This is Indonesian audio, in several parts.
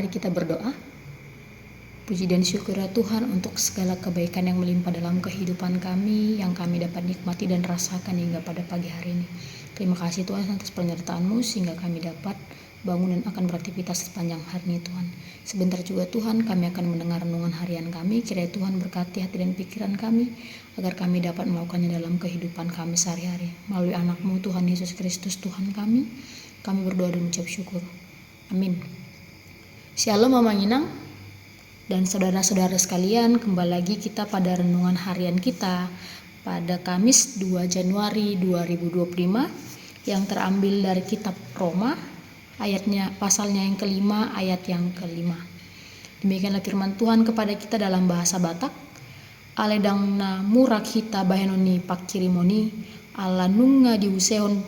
Mari kita berdoa. Puji dan syukur ya Tuhan untuk segala kebaikan yang melimpah dalam kehidupan kami, yang kami dapat nikmati dan rasakan hingga pada pagi hari ini. Terima kasih Tuhan atas penyertaan-Mu sehingga kami dapat bangun dan akan beraktivitas sepanjang hari ini Tuhan. Sebentar juga Tuhan kami akan mendengar renungan harian kami. Kiranya Tuhan berkati hati dan pikiran kami agar kami dapat melakukannya dalam kehidupan kami sehari-hari. Melalui anak-Mu Tuhan Yesus Kristus Tuhan kami berdoa dan mengucap syukur. Amin. Shalom Mama Inang dan saudara-saudara sekalian, kembali lagi kita pada renungan harian kita pada Kamis 2 Januari 2025 yang terambil dari kitab Roma, pasalnya yang kelima, ayat yang kelima. Demikianlah firman Tuhan kepada kita dalam bahasa Batak. Aledangna murak hita bahenoni pakirimoni ala nunga diuseon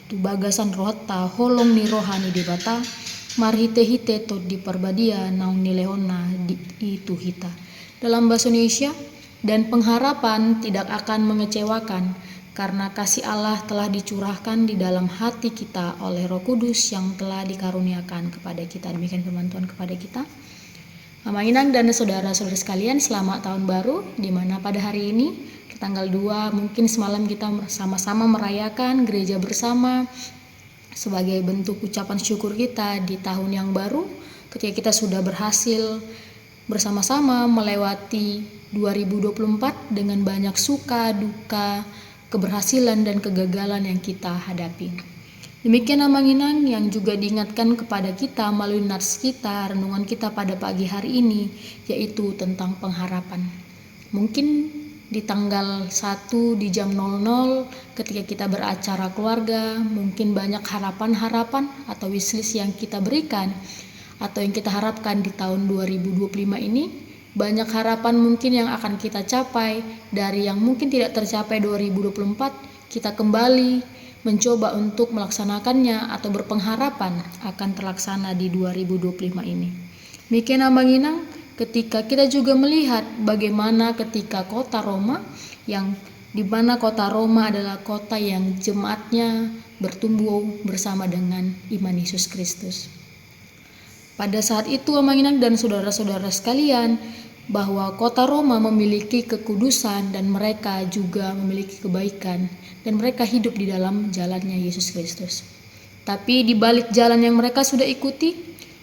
tu bagasan rohata holong ni rohani debata marhite-hite to di perbadia naung nileona di itu hita. Dalam bahasa Indonesia, dan pengharapan tidak akan mengecewakan karena kasih Allah telah dicurahkan di dalam hati kita oleh Roh Kudus yang telah dikaruniakan kepada kita. Demikian firman Tuhan kepada kita. Mama Inang dan saudara-saudara sekalian, selamat tahun baru, di mana pada hari ini tanggal 2 mungkin semalam kita sama-sama merayakan gereja bersama sebagai bentuk ucapan syukur kita di tahun yang baru ketika kita sudah berhasil bersama-sama melewati 2024 dengan banyak suka, duka, keberhasilan dan kegagalan yang kita hadapi. Demikian Amang Inang yang juga diingatkan kepada kita melalui nats kita, renungan kita pada pagi hari ini, yaitu tentang pengharapan. Mungkin di tanggal 1 di jam 00 ketika kita beracara keluarga, mungkin banyak harapan-harapan atau wishlist yang kita berikan atau yang kita harapkan di tahun 2025 ini. Banyak harapan mungkin yang akan kita capai, dari yang mungkin tidak tercapai 2024, kita kembali mencoba untuk melaksanakannya atau berpengharapan akan terlaksana di 2025 ini. Demikian Abang Inang, ketika kita juga melihat bagaimana ketika kota Roma, yang di mana kota Roma adalah kota yang jemaatnya bertumbuh bersama dengan iman Yesus Kristus. Pada saat itu Amang Inang dan saudara-saudara sekalian, bahwa kota Roma memiliki kekudusan dan mereka juga memiliki kebaikan dan mereka hidup di dalam jalannya Yesus Kristus. Tapi di balik jalan yang mereka sudah ikuti,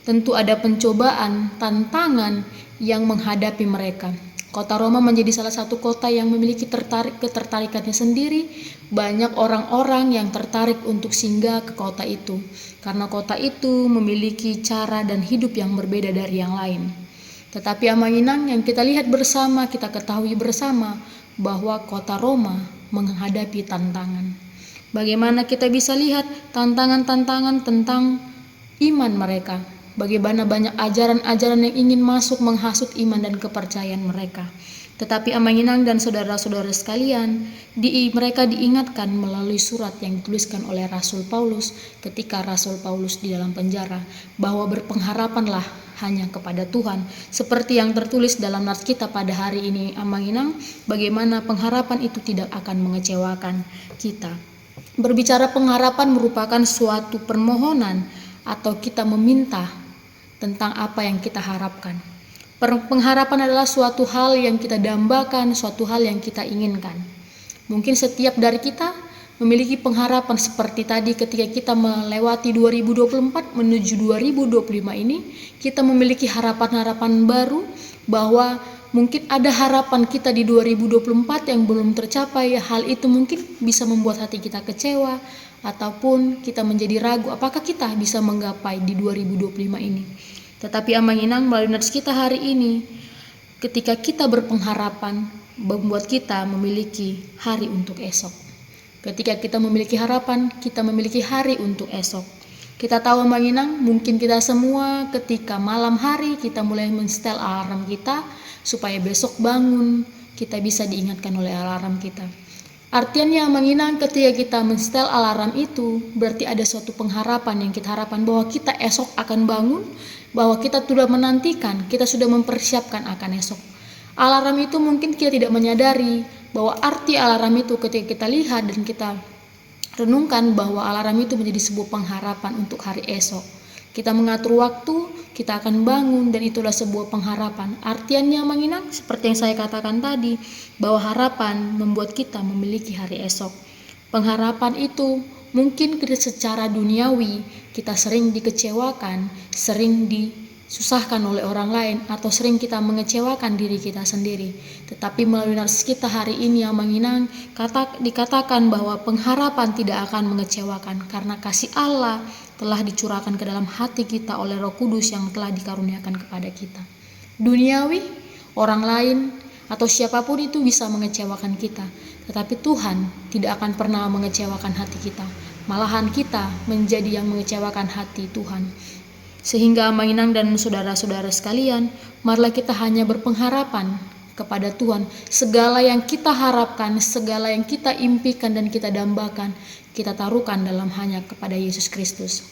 tentu ada pencobaan, tantangan yang menghadapi mereka. Kota Roma menjadi salah satu kota yang memiliki ketertarikannya sendiri. Banyak orang-orang yang tertarik untuk singgah ke kota itu, karena kota itu memiliki cara dan hidup yang berbeda dari yang lain. Tetapi Amang Inang yang kita lihat bersama, kita ketahui bersama bahwa kota Roma menghadapi tantangan. Bagaimana kita bisa lihat tantangan-tantangan tentang iman mereka. Bagaimana banyak ajaran-ajaran yang ingin masuk menghasut iman dan kepercayaan mereka. Tetapi Amang Inang dan saudara-saudara sekalian, mereka diingatkan melalui surat yang dituliskan oleh Rasul Paulus ketika Rasul Paulus di dalam penjara, bahwa berpengharapanlah hanya kepada Tuhan. Seperti yang tertulis dalam nats kita pada hari ini Amang Inang, bagaimana pengharapan itu tidak akan mengecewakan kita. Berbicara pengharapan merupakan suatu permohonan atau kita meminta tentang apa yang kita harapkan. Pengharapan adalah suatu hal yang kita dambakan, suatu hal yang kita inginkan. Mungkin setiap dari kita memiliki pengharapan seperti tadi ketika kita melewati 2024 menuju 2025 ini, kita memiliki harapan-harapan baru bahwa mungkin ada harapan kita di 2024 yang belum tercapai. Hal itu mungkin bisa membuat hati kita kecewa ataupun kita menjadi ragu apakah kita bisa menggapai di 2025 ini. Tetapi Amang Inang melalui nats kita hari ini, ketika kita berpengharapan, membuat kita memiliki hari untuk esok. Ketika kita memiliki harapan, kita memiliki hari untuk esok. Kita tahu Amang Inang, mungkin kita semua ketika malam hari kita mulai men-setel alarm kita supaya besok bangun kita bisa diingatkan oleh alarm kita. Artinya Amang Inang, ketika kita men-setel alarm itu berarti ada suatu pengharapan yang kita harapkan bahwa kita esok akan bangun, bahwa kita sudah menantikan, kita sudah mempersiapkan akan esok. Alarm itu mungkin kita tidak menyadari bahwa arti alarm itu ketika kita lihat dan kita renungkan bahwa alarm itu menjadi sebuah pengharapan untuk hari esok. Kita mengatur waktu, kita akan bangun, dan itulah sebuah pengharapan. Artiannya menginang seperti yang saya katakan tadi, bahwa harapan membuat kita memiliki hari esok. Pengharapan itu mungkin secara duniawi kita sering dikecewakan, sering disusahkan oleh orang lain, atau sering kita mengecewakan diri kita sendiri. Tetapi melalui narsis kita hari ini yang menginang, dikatakan bahwa pengharapan tidak akan mengecewakan karena kasih Allah telah dicurahkan ke dalam hati kita oleh Roh Kudus yang telah dikaruniakan kepada kita. Duniawi, orang lain, atau siapapun itu bisa mengecewakan kita, tetapi Tuhan tidak akan pernah mengecewakan hati kita. Malahan kita menjadi yang mengecewakan hati Tuhan. Sehingga mainan dan saudara-saudara sekalian, marilah kita hanya berpengharapan kepada Tuhan. Segala yang kita harapkan, segala yang kita impikan dan kita dambakan, kita taruhkan dalam hanya kepada Yesus Kristus.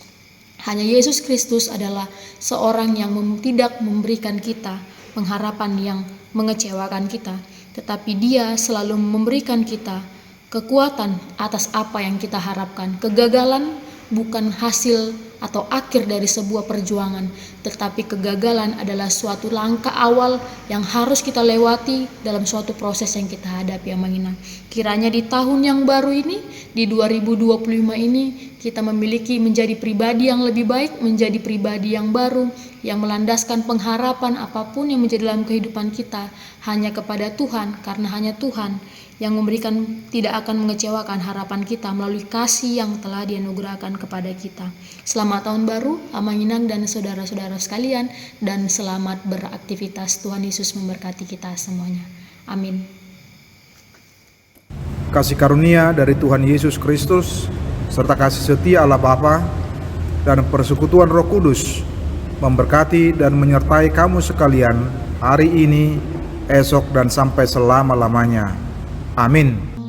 Hanya Yesus Kristus adalah seorang yang tidak memberikan kita pengharapan yang mengecewakan kita, tetapi Dia selalu memberikan kita kekuatan atas apa yang kita harapkan. Kegagalan bukan hasil atau akhir dari sebuah perjuangan, tetapi kegagalan adalah suatu langkah awal yang harus kita lewati dalam suatu proses yang kita hadapi yang menginang. Kiranya di tahun yang baru ini, di 2025 ini, kita menjadi pribadi yang lebih baik, menjadi pribadi yang baru, yang melandaskan pengharapan apapun yang menjadi dalam kehidupan kita hanya kepada Tuhan, karena hanya Tuhan yang memberikan, tidak akan mengecewakan harapan kita melalui kasih yang telah dianugerahkan kepada kita. Selamat tahun baru, Amanginang dan saudara-saudara sekalian, dan selamat beraktivitas. Tuhan Yesus memberkati kita semuanya. Amin. Kasih karunia dari Tuhan Yesus Kristus, serta kasih setia Allah Bapa dan persekutuan Roh Kudus memberkati dan menyertai kamu sekalian hari ini, esok, dan sampai selama-lamanya. Amin.